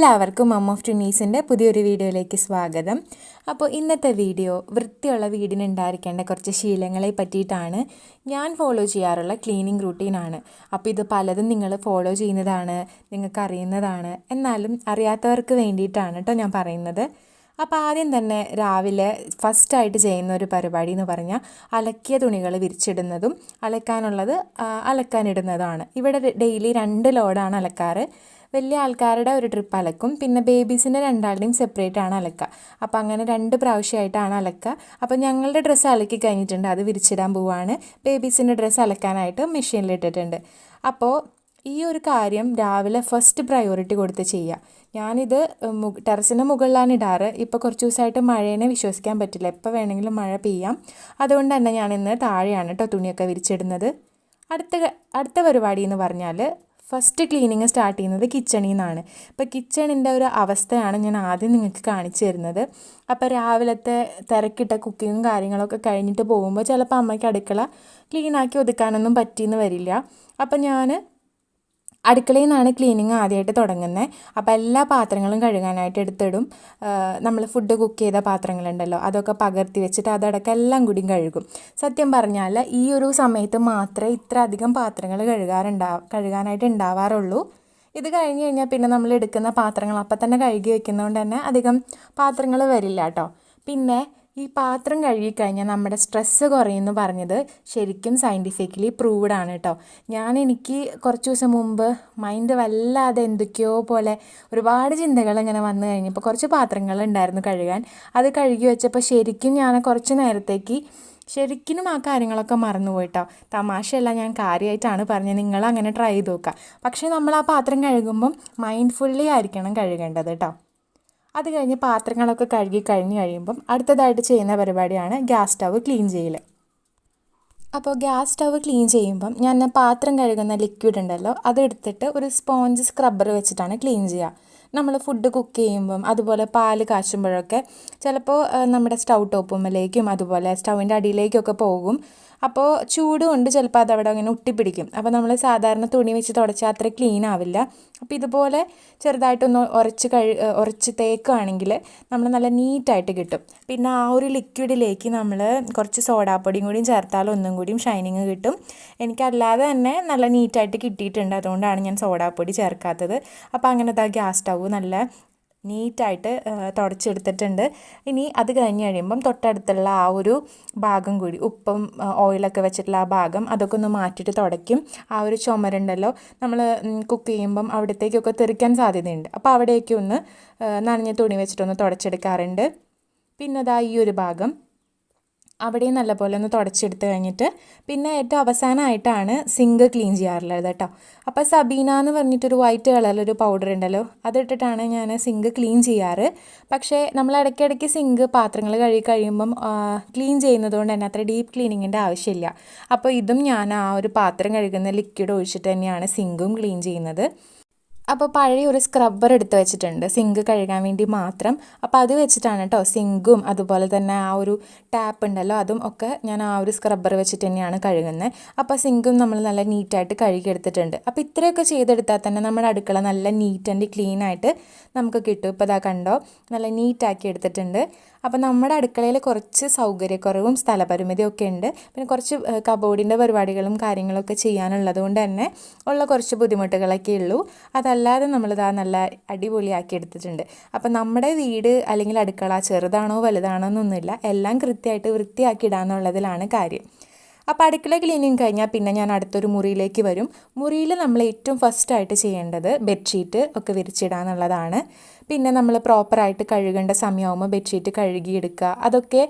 എല്ലാവർക്കും മം ഓഫ് ട്വിന്നീസിൻ്റെ പുതിയൊരു വീഡിയോയിലേക്ക് സ്വാഗതം. അപ്പോൾ ഇന്നത്തെ വീഡിയോ വൃത്തിയുള്ള വീടിനുണ്ടായിരിക്കേണ്ട കുറച്ച് ശീലങ്ങളെ പറ്റിയിട്ടാണ്. ഞാൻ ഫോളോ ചെയ്യാറുള്ള ക്ലീനിങ് റൂട്ടീനാണ്. അപ്പോൾ ഇത് പലതും നിങ്ങൾ ഫോളോ ചെയ്യുന്നതാണ്, നിങ്ങൾക്ക് അറിയുന്നതാണ്, എന്നാലും അറിയാത്തവർക്ക് വേണ്ടിയിട്ടാണ് കേട്ടോ ഞാൻ പറയുന്നത്. അപ്പോൾ ആദ്യം തന്നെ രാവിലെ ഫസ്റ്റായിട്ട് ചെയ്യുന്ന ഒരു പരിപാടി എന്ന് പറഞ്ഞാൽ അലക്കിയ തുണികൾ വിരിച്ചിടുന്നതും അലക്കാനുള്ളത് അലക്കാനിടുന്നതാണ്. ഇവിടെ ഡെയിലി 2 ലോഡാണ് അലക്കാറ്. വലിയ ആൾക്കാരുടെ ഒരു ട്രിപ്പ് അലക്കും, പിന്നെ ബേബീസിൻ്റെ രണ്ടാളുടെയും സെപ്പറേറ്റ് ആണ് അലക്കുക. അപ്പോൾ അങ്ങനെ 2 പ്രാവശ്യമായിട്ടാണ് അലക്കുക. അപ്പോൾ ഞങ്ങളുടെ ഡ്രസ്സ് അലക്കി കഴിഞ്ഞിട്ടുണ്ട്, അത് വിരിച്ചിടാൻ പോവുകയാണ്. ബേബീസിൻ്റെ ഡ്രസ്സ് അലക്കാനായിട്ട് മെഷീനിലിട്ടിട്ടുണ്ട്. അപ്പോൾ ഈ ഒരു കാര്യം രാവിലെ ഫസ്റ്റ് പ്രയോറിറ്റി കൊടുത്ത് ചെയ്യുക. ഞാനിത് ടെറസിൻ്റെ മുകളിലാണ് ഇടാറ്. ഇപ്പോൾ കുറച്ച് ദിവസമായിട്ട് മഴേനെ വിശ്വസിക്കാൻ പറ്റില്ല, എപ്പോൾ വേണമെങ്കിലും മഴ പെയ്യാം. അതുകൊണ്ട് തന്നെ ഞാനിന്ന് താഴെയാണ് കേട്ടോ തുണിയൊക്കെ വിരിച്ചിടുന്നത്. അടുത്ത പരിപാടി എന്ന് പറഞ്ഞാൽ ഫസ്റ്റ് ക്ലീനിങ് സ്റ്റാർട്ട് ചെയ്യുന്നത് കിച്ചണിൽ നിന്നാണ്. ഇപ്പോൾ കിച്ചണിൻ്റെ ഒരു അവസ്ഥയാണ് ഞാൻ ആദ്യം നിങ്ങൾക്ക് കാണിച്ചു തരുന്നത്. അപ്പോൾ രാവിലത്തെ തിരക്കിട്ട കുക്കിങ്ങും കാര്യങ്ങളൊക്കെ കഴിഞ്ഞിട്ട് പോകുമ്പോൾ ചിലപ്പോൾ അമ്മയ്ക്ക് അടുക്കള ക്ലീനാക്കി ഒതുക്കാനൊന്നും പറ്റിയെന്ന് വരില്ല. അപ്പോൾ ഞാൻ അടുക്കളയിൽ നിന്നാണ് ക്ലീനിങ് ആദ്യമായിട്ട് തുടങ്ങുന്നത്. അപ്പോൾ എല്ലാ പാത്രങ്ങളും കഴുകാനായിട്ട് എടുത്തിടും. നമ്മൾ ഫുഡ് കുക്ക് ചെയ്ത പാത്രങ്ങളുണ്ടല്ലോ, അതൊക്കെ പകർത്തി വെച്ചിട്ട് അതടക്കം എല്ലാം കൂടി കഴുകും. സത്യം പറഞ്ഞാൽ ഈ ഒരു സമയത്ത് മാത്രമേ ഇത്ര അധികം പാത്രങ്ങൾ കഴുകാനായിട്ട് ഉണ്ടാവാറുള്ളൂ. ഇത് കഴിഞ്ഞ് കഴിഞ്ഞാൽ പിന്നെ നമ്മൾ എടുക്കുന്ന പാത്രങ്ങൾ അപ്പം തന്നെ കഴുകി വെക്കുന്നതുകൊണ്ട് തന്നെ അധികം പാത്രങ്ങൾ വരില്ല കേട്ടോ. പിന്നെ ഈ പാത്രം കഴുകിക്കഴിഞ്ഞാൽ നമ്മുടെ സ്ട്രെസ്സ് കുറയുമെന്ന് പറഞ്ഞത് ശരിക്കും സയൻറ്റിഫിക്കലി പ്രൂവ്ഡ് ആണ് കേട്ടോ. എനിക്ക് കുറച്ച് ദിവസം മുമ്പ് മൈൻഡ് വല്ലാതെ എന്തൊക്കെയോ പോലെ ഒരുപാട് ചിന്തകൾ ഇങ്ങനെ വന്നു കഴിഞ്ഞപ്പോൾ കുറച്ച് പാത്രങ്ങളുണ്ടായിരുന്നു കഴുകാൻ. അത് കഴുകി വെച്ചപ്പോൾ ശരിക്കും ഞാൻ കുറച്ച് നേരത്തേക്ക് ശരിക്കും ആ കാര്യങ്ങളൊക്കെ മറന്നുപോയിട്ടോ. തമാശയല്ല, ഞാൻ കാര്യമായിട്ടാണ് പറഞ്ഞത്. നിങ്ങളങ്ങനെ ട്രൈ ചെയ്ത് നോക്കുക. പക്ഷേ നമ്മൾ ആ പാത്രം കഴുകുമ്പം മൈൻഡ്ഫുള്ളി ആയിരിക്കണം കഴുകേണ്ടത് കേട്ടോ. അത് കഴിഞ്ഞ് പാത്രങ്ങളൊക്കെ കഴുകി കഴിയുമ്പം അടുത്തതായിട്ട് ചെയ്യുന്ന പരിപാടിയാണ് ഗ്യാസ് സ്റ്റവ് ക്ലീൻ ചെയ്യൽ. അപ്പോൾ ഗ്യാസ് സ്റ്റവ് ക്ലീൻ ചെയ്യുമ്പം ഞാൻ പാത്രം കഴുകുന്ന ലിക്വിഡ് ഉണ്ടല്ലോ, അതെടുത്തിട്ട് ഒരു സ്പോഞ്ച് സ്ക്രബ്ബർ വെച്ചിട്ടാണ് ക്ലീൻ ചെയ്യുക. നമ്മൾ ഫുഡ് കുക്ക് ചെയ്യുമ്പം അതുപോലെ പാല് കാച്ചുമ്പോഴൊക്കെ ചിലപ്പോൾ നമ്മുടെ സ്റ്റൗ ടോപ്പുമ്മലേക്കും അതുപോലെ സ്റ്റൗവിൻ്റെ അടിയിലേക്കൊക്കെ പോകും. അപ്പോൾ ചൂട് കൊണ്ട് ചിലപ്പോൾ അതവിടെ അങ്ങനെ ഒട്ടിപ്പിടിക്കും. അപ്പോൾ നമ്മൾ സാധാരണ തുണി വെച്ച് തുടച്ചാൽ അത്ര ക്ലീൻ ആവില്ല. അപ്പോൾ ഇതുപോലെ ചെറുതായിട്ടൊന്ന് ഉരച്ച് തേക്കുകയാണെങ്കിൽ നമ്മൾ നല്ല നീറ്റായിട്ട് കിട്ടും. പിന്നെ ആ ഒരു ലിക്വിഡിലേക്ക് നമ്മൾ കുറച്ച് സോഡാപ്പൊടിയും കൂടിയും ചേർത്താൽ ഒന്നും കൂടിയും ഷൈനിങ് കിട്ടും. എനിക്കല്ലാതെ തന്നെ നല്ല നീറ്റായിട്ട് കിട്ടിയിട്ടുണ്ട്, അതുകൊണ്ടാണ് ഞാൻ സോഡാപ്പൊടി ചേർക്കാത്തത്. അപ്പോൾ അങ്ങനത്തെ ആ ഗ്യാസ് സ്റ്റൗ നല്ല നീറ്റായിട്ട് തുടച്ചെടുത്തിട്ടുണ്ട്. ഇനി അത് കഴിഞ്ഞ് കഴിയുമ്പം തൊട്ടടുത്തുള്ള ആ ഒരു ഭാഗം കൂടി ഉപ്പും ഓയിലൊക്കെ വെച്ചിട്ടുള്ള ആ ഭാഗം അതൊക്കെ ഒന്ന് മാറ്റിയിട്ട് തുടയ്ക്കും. ആ ഒരു ചുമരുണ്ടല്ലോ, നമ്മൾ കുക്ക് ചെയ്യുമ്പം അവിടത്തേക്കൊക്കെ തെറിക്കാൻ സാധ്യതയുണ്ട്. അപ്പോൾ അവിടെയൊക്കെ ഒന്ന് നനഞ്ഞ തുണി വെച്ചിട്ടൊന്ന് തുടച്ചെടുക്കാറുണ്ട്. പിന്നെ അതാ ഈ ഒരു ഭാഗം അവിടെയും നല്ലപോലെ ഒന്ന് തുടച്ചെടുത്ത് കഴിഞ്ഞിട്ട് പിന്നെ ഏറ്റവും അവസാനമായിട്ടാണ് സിങ്ക് ക്ലീൻ ചെയ്യാറുള്ളത് കേട്ടോ. അപ്പോൾ സബീന എന്ന് പറഞ്ഞിട്ടൊരു വൈറ്റ് കളറിലൊരു പൗഡർ ഉണ്ടല്ലോ, അതിട്ടിട്ടാണ് ഞാൻ സിങ്ക് ക്ലീൻ ചെയ്യാറ്. പക്ഷേ നമ്മൾ ഇടയ്ക്കിടയ്ക്ക് സിങ്ക് പാത്രങ്ങൾ കഴുകി കഴിയുമ്പം ക്ലീൻ ചെയ്യുന്നത് കൊണ്ട് തന്നെ അത്ര ഡീപ്പ് ക്ലീനിങ്ങിൻ്റെ ആവശ്യമില്ല. അപ്പോൾ ഇതും ഞാൻ ആ ഒരു പാത്രം കഴുകുന്ന ലിക്വിഡ് ഒഴിച്ചിട്ട് തന്നെയാണ് സിങ്കും ക്ലീൻ ചെയ്യുന്നത്. അപ്പോൾ പഴയ ഒരു സ്ക്രബ്ബർ എടുത്ത് വെച്ചിട്ടുണ്ട് സിങ്ക് കഴുകാൻ വേണ്ടി മാത്രം. അപ്പോൾ അത് വെച്ചിട്ടാണ് കേട്ടോ സിങ്കും അതുപോലെ തന്നെ ആ ഒരു ടാപ്പ് ഉണ്ടല്ലോ അതും ഒക്കെ ഞാൻ ആ ഒരു സ്ക്രബ്ബർ വെച്ചിട്ട് തന്നെയാണ് കഴുകുന്നത്. അപ്പോൾ സിങ്കും നമ്മൾ നല്ല നീറ്റായിട്ട് കഴുകിയെടുത്തിട്ടുണ്ട്. അപ്പോൾ ഇത്രയൊക്കെ ചെയ്തെടുത്താൽ തന്നെ നമ്മുടെ അടുക്കള നല്ല നീറ്റ് ആൻഡ് ക്ലീൻ ആയിട്ട് നമുക്ക് കിട്ടും. ഇപ്പോൾ ഇതാ കണ്ടോ, നല്ല നീറ്റാക്കി എടുത്തിട്ടുണ്ട്. അപ്പോൾ നമ്മുടെ അടുക്കളയിൽ കുറച്ച് സൗകര്യക്കുറവും സ്ഥലപരിമിതിയും ഒക്കെ ഉണ്ട്. പിന്നെ കുറച്ച് കബോർഡിൻ്റെ പരിപാടികളും കാര്യങ്ങളൊക്കെ ചെയ്യാനുള്ളത് കൊണ്ട് തന്നെ ഉള്ള കുറച്ച് ബുദ്ധിമുട്ടുകളൊക്കെ ഉള്ളൂ. അതല്ലാതെ നമ്മളിതാ നല്ല അടിപൊളിയാക്കി എടുത്തിട്ടുണ്ട്. അപ്പോൾ നമ്മുടെ വീട് അല്ലെങ്കിൽ അടുക്കള ചെറുതാണോ വലുതാണോ എന്നൊന്നുമില്ല, എല്ലാം കൃത്യമായിട്ട് വൃത്തിയാക്കി ഇടാന്നുള്ളതിലാണ് കാര്യം. അപ്പോൾ അടുക്കള ക്ലീനിങ് കഴിഞ്ഞാൽ പിന്നെ ഞാൻ അടുത്തൊരു മുറിയിലേക്ക് വരും. മുറിയിൽ നമ്മൾ ഏറ്റവും ഫസ്റ്റായിട്ട് ചെയ്യേണ്ടത് ബെഡ്ഷീറ്റ് ഒക്കെ വിരിച്ചിടുക എന്നുള്ളതാണ്. പിന്നെ നമ്മൾ പ്രോപ്പറായിട്ട് കഴുകേണ്ട സമയമാകുമ്പോൾ ബെഡ്ഷീറ്റ് കഴുകിയെടുക്കുക, അതൊക്കെ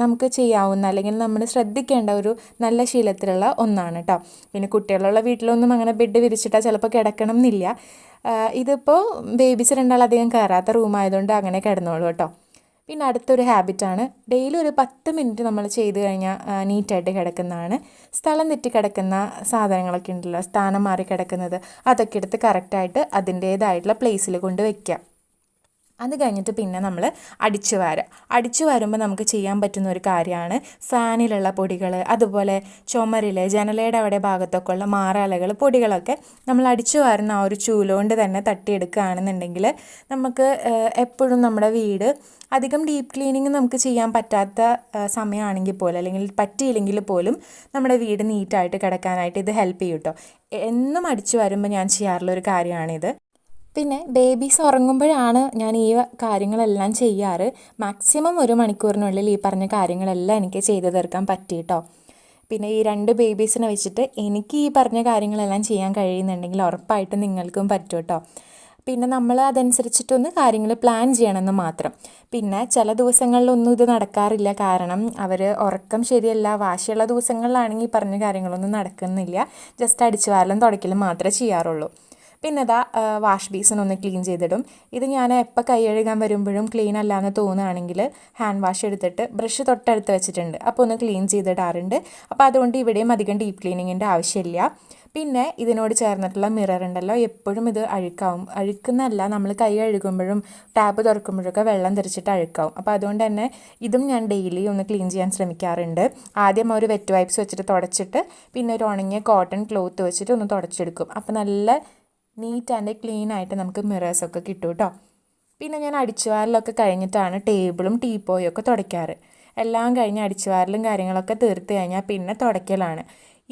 നമുക്ക് ചെയ്യാവുന്ന അല്ലെങ്കിൽ നമ്മൾ ശ്രദ്ധിക്കേണ്ട ഒരു നല്ല ശീലത്തിലുള്ള ഒന്നാണ് കേട്ടോ. പിന്നെ കുട്ടികളുള്ള വീട്ടിലൊന്നും അങ്ങനെ ബെഡ് വിരിച്ചിട്ടാൽ ചിലപ്പോൾ കിടക്കണം എന്നില്ല. ഇതിപ്പോൾ ബേബീസ് രണ്ടാളധികം കയറാത്ത റൂമായതുകൊണ്ട് അങ്ങനെ കിടന്നോളൂ കേട്ടോ. പിന്നെ അടുത്തൊരു ഹാബിറ്റാണ് ഡെയിലി ഒരു 10 മിനിറ്റ് നമ്മൾ ചെയ്ത് കഴിഞ്ഞാൽ നീറ്റായിട്ട് കിടക്കുന്നതാണ്. സ്ഥലം തെറ്റി കിടക്കുന്ന സാധനങ്ങളൊക്കെ ഉണ്ടല്ലോ, സ്ഥാനം മാറി കിടക്കുന്നത്, അതൊക്കെ എടുത്ത് കറക്റ്റായിട്ട് അതിൻ്റേതായിട്ടുള്ള പ്ലേസിൽ കൊണ്ട് വയ്ക്കുക. അത് കഴിഞ്ഞിട്ട് പിന്നെ നമ്മൾ അടിച്ചു വാരുക. അടിച്ചു വാരുമ്പോൾ നമുക്ക് ചെയ്യാൻ പറ്റുന്ന ഒരു കാര്യമാണ് ഫാനിലുള്ള പൊടികൾ, അതുപോലെ ചുമരിൽ ജനലയുടെ അവിടെ ഭാഗത്തൊക്കെ ഉള്ള മാറാലകൾ, പൊടികളൊക്കെ നമ്മൾ അടിച്ചു വാരുന്ന ആ ഒരു ചൂലുകൊണ്ട് തന്നെ തട്ടിയെടുക്കുകയാണെന്നുണ്ടെങ്കിൽ നമുക്ക് എപ്പോഴും നമ്മുടെ വീട് അധികം ഡീപ്പ് ക്ലീനിങ് നമുക്ക് ചെയ്യാൻ പറ്റാത്ത സമയമാണെങ്കിൽ പോലും, അല്ലെങ്കിൽ പറ്റിയില്ലെങ്കിൽ പോലും നമ്മുടെ വീട് നീറ്റായിട്ട് കിടക്കാനായിട്ട് ഇത് ഹെൽപ്പ് ചെയ്യും കേട്ടോ. എന്നും അടിച്ചു വരുമ്പോൾ ഞാൻ ചെയ്യാറുള്ള ഒരു കാര്യമാണിത്. പിന്നെ ബേബീസ് ഉറങ്ങുമ്പോഴാണ് ഞാൻ ഈ കാര്യങ്ങളെല്ലാം ചെയ്യാറ്. മാക്സിമം 1 മണിക്കൂറിനുള്ളിൽ ഈ പറഞ്ഞ കാര്യങ്ങളെല്ലാം എനിക്ക് ചെയ്തു തീർക്കാൻ പറ്റി കേട്ടോ. പിന്നെ ഈ 2 ബേബീസിനെ വെച്ചിട്ട് എനിക്ക് ഈ പറഞ്ഞ കാര്യങ്ങളെല്ലാം ചെയ്യാൻ കഴിയുന്നുണ്ടെങ്കിൽ ഉറപ്പായിട്ടും നിങ്ങൾക്കും പറ്റും കേട്ടോ. പിന്നെ നമ്മൾ അതനുസരിച്ചിട്ടൊന്ന് കാര്യങ്ങൾ പ്ലാൻ ചെയ്യണമെന്ന് മാത്രം. പിന്നെ ചില ദിവസങ്ങളിലൊന്നും ഇത് നടക്കാറില്ല, കാരണം അവർ ഉറക്കം ശരിയല്ല. വാശിയുള്ള ദിവസങ്ങളിലാണെങ്കിൽ ഈ പറഞ്ഞ കാര്യങ്ങളൊന്നും നടക്കുന്നില്ല. ജസ്റ്റ് അടിച്ചു വാരലും തുടയ്ക്കലും മാത്രമേ ചെയ്യാറുള്ളൂ. പിന്നെ ഇതാ വാഷ് ബേസിനൊന്ന് ക്ലീൻ ചെയ്തിടും. ഇത് ഞാൻ എപ്പോൾ കൈ കഴുകാൻ വരുമ്പോഴും ക്ലീൻ അല്ലാന്ന് തോന്നുകയാണെങ്കിൽ ഹാൻഡ് വാഷ് എടുത്തിട്ട് ബ്രഷ് തൊട്ടടുത്ത് വെച്ചിട്ടുണ്ട്, അപ്പോൾ ഒന്ന് ക്ലീൻ ചെയ്തിടാറുണ്ട്. അപ്പോൾ അതുകൊണ്ട് ഇവിടെയും അധികം ഡീപ്പ് ക്ലീനിങ്ങിൻ്റെ ആവശ്യമില്ല. പിന്നെ ഇതിനോട് ചേർന്നിട്ടുള്ള മിറർ ഉണ്ടല്ലോ, എപ്പോഴും ഇത് അഴുക്കുന്നല്ല, നമ്മൾ കൈ കഴുകുമ്പോഴും ടാപ്പ് തുറക്കുമ്പോഴൊക്കെ വെള്ളം തെറിച്ചിട്ട് അഴുക്കാവും. അപ്പോൾ അതുകൊണ്ട് തന്നെ ഇതും ഞാൻ ഡെയിലി ഒന്ന് ക്ലീൻ ചെയ്യാൻ ശ്രമിക്കാറുണ്ട്. ആദ്യം ഒരു വെറ്റ് വൈപ്സ് വെച്ചിട്ട് തുടച്ചിട്ട് പിന്നെ ഒരു ഉണങ്ങിയ കോട്ടൺ ക്ലോത്ത് വെച്ചിട്ട് ഒന്ന് തുടച്ചെടുക്കും. അപ്പോൾ നല്ല നീറ്റ് ആൻഡ് ക്ലീൻ ആയിട്ട് നമുക്ക് മിറേഴ്സൊക്കെ കിട്ടും കേട്ടോ. പിന്നെ ഞാൻ അടിച്ചുവാരലൊക്കെ കഴിഞ്ഞിട്ടാണ് ടേബിളും ടീപ്പോയും ഒക്കെ തുടയ്ക്കാറ്. എല്ലാം കഴിഞ്ഞ് അടിച്ചുവാരലും കാര്യങ്ങളൊക്കെ തീർത്ത് കഴിഞ്ഞാൽ പിന്നെ തുടയ്ക്കലാണ്.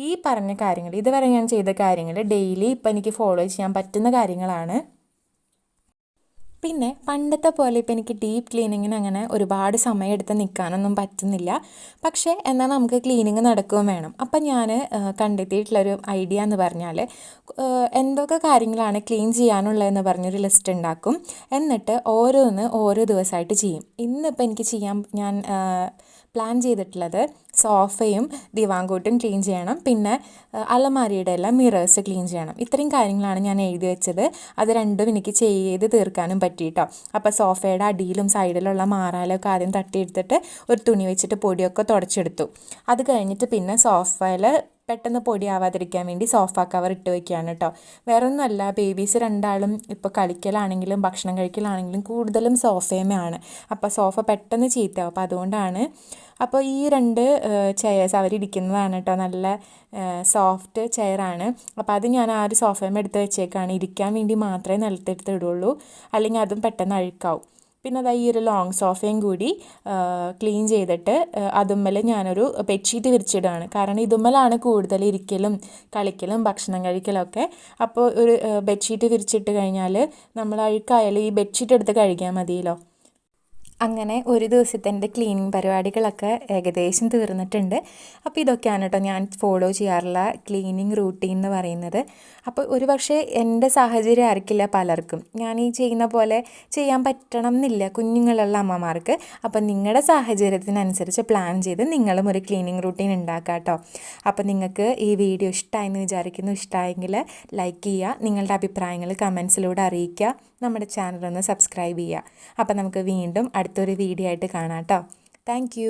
ഈ പറഞ്ഞ കാര്യങ്ങൾ, ഇതുവരെ ഞാൻ ചെയ്ത കാര്യങ്ങൾ ഡെയിലി ഇപ്പം എനിക്ക് ഫോളോ ചെയ്യാൻ പറ്റുന്ന കാര്യങ്ങളാണ്. പിന്നെ പണ്ടത്തെ പോലെ ഇപ്പം എനിക്ക് ഡീപ്പ് ക്ലീനിങ്ങിന് അങ്ങനെ ഒരുപാട് സമയമെടുത്ത് നിൽക്കാനൊന്നും പറ്റുന്നില്ല. പക്ഷേ എന്നാൽ നമുക്ക് ക്ലീനിങ് നടക്കുകയും വേണം. അപ്പം ഞാൻ കണ്ടെത്തിയിട്ടുള്ളൊരു ഐഡിയ എന്ന് പറഞ്ഞാൽ, എന്തൊക്കെ കാര്യങ്ങളാണ് ക്ലീൻ ചെയ്യാനുള്ളതെന്ന് പറഞ്ഞൊരു ലിസ്റ്റ് ഉണ്ടാക്കും. എന്നിട്ട് ഓരോന്ന് ഓരോ ദിവസമായിട്ട് ചെയ്യും. ഇന്നിപ്പോൾ എനിക്ക് ഞാൻ പ്ലാൻ ചെയ്തിട്ടുള്ളത് സോഫയും ദിവാങ്കോട്ടും ക്ലീൻ ചെയ്യണം, പിന്നെ അലമാരിയുടെ എല്ലാം മിറേഴ്സ് ക്ലീൻ ചെയ്യണം. ഇത്രയും കാര്യങ്ങളാണ് ഞാൻ എഴുതി വെച്ചത്. അത് രണ്ടും എനിക്ക് ചെയ്ത് തീർക്കാനും പറ്റിയിട്ടോ. അപ്പോൾ സോഫയുടെ അടിയിലും സൈഡിലുള്ള മാറാലൊക്കെ ആദ്യം തട്ടിയെടുത്തിട്ട് ഒരു തുണി വെച്ചിട്ട് പൊടിയൊക്കെ തുടച്ചെടുത്തു. അത് കഴിഞ്ഞിട്ട് പിന്നെ സോഫയിൽ പെട്ടെന്ന് പൊടിയാവാതിരിക്കാൻ വേണ്ടി സോഫ കവർ ഇട്ട് വയ്ക്കുകയാണ് കേട്ടോ. വേറെ ഒന്നുമല്ല, ബേബീസ് രണ്ടാളും ഇപ്പോൾ കളിക്കലാണെങ്കിലും ഭക്ഷണം കഴിക്കലാണെങ്കിലും കൂടുതലും സോഫയുമാണ്. അപ്പോൾ സോഫ പെട്ടെന്ന് ചീത്തയാവും. അപ്പോൾ അതുകൊണ്ടാണ്. അപ്പോൾ ഈ 2 ചെയേഴ്സ് അവരിരിക്കുന്നതാണ് കേട്ടോ, നല്ല സോഫ്റ്റ് ചെയറാണ്. അപ്പോൾ അത് ഞാൻ ആ ഒരു സോഫയും എടുത്ത് വെച്ചേക്കാണ്. ഇരിക്കാൻ വേണ്ടി മാത്രമേ നിലത്തെടുത്ത് ഇടുള്ളൂ, അല്ലെങ്കിൽ അതും പെട്ടെന്ന് അഴുക്കാവും. പിന്നെ അതാ ഈ ഒരു ലോങ് സോഫയും കൂടി ക്ലീൻ ചെയ്തിട്ട് അതുമ്മൽ ഞാനൊരു ബെഡ്ഷീറ്റ് വിരിച്ചിടുകയാണ്. കാരണം ഇതുമ്മലാണ് കൂടുതൽ ഇരിക്കലും കളിക്കലും ഭക്ഷണം കഴിക്കലൊക്കെ. അപ്പോൾ ഒരു ബെഡ്ഷീറ്റ് വിരിച്ചിട്ട് കഴിഞ്ഞാൽ നമ്മൾ അഴുക്കായാലും ഈ ബെഡ്ഷീറ്റ് എടുത്ത് കഴുകിയാൽ മതിയല്ലോ. അങ്ങനെ ഒരു ദിവസത്തെ എൻ്റെ ക്ലീനിങ് പരിപാടികളൊക്കെ ഏകദേശം തീർന്നിട്ടുണ്ട്. അപ്പോൾ ഇതൊക്കെയാണ് കേട്ടോ ഞാൻ ഫോളോ ചെയ്യാറുള്ള ക്ലീനിങ് റൂട്ടീൻ എന്ന് പറയുന്നത്. അപ്പോൾ ഒരു പക്ഷേ എൻ്റെ സാഹചര്യം ആയിരിക്കില്ല പലർക്കും, ഞാൻ ഈ ചെയ്യുന്ന പോലെ ചെയ്യാൻ പറ്റണം എന്നില്ല കുഞ്ഞുങ്ങളുള്ള അമ്മമാർക്ക്. അപ്പോൾ നിങ്ങളുടെ സാഹചര്യത്തിനനുസരിച്ച് പ്ലാൻ ചെയ്ത് നിങ്ങളും ഒരു ക്ലീനിങ് റൂട്ടീൻ ഉണ്ടാക്കുക കേട്ടോ. അപ്പോൾ നിങ്ങൾക്ക് ഈ വീഡിയോ ഇഷ്ടമായെന്ന് വിചാരിക്കുന്നു. ഇഷ്ടമായെങ്കിൽ ലൈക്ക് ചെയ്യുക, നിങ്ങളുടെ അഭിപ്രായങ്ങൾ കമൻസിലൂടെ അറിയിക്കുക, നമ്മുടെ ചാനലൊന്ന് സബ്സ്ക്രൈബ് ചെയ്യുക. അപ്പോൾ നമുക്ക് വീണ്ടും അടുത്തൊരു വീഡിയോ ആയിട്ട് കാണാം കേട്ടോ. താങ്ക്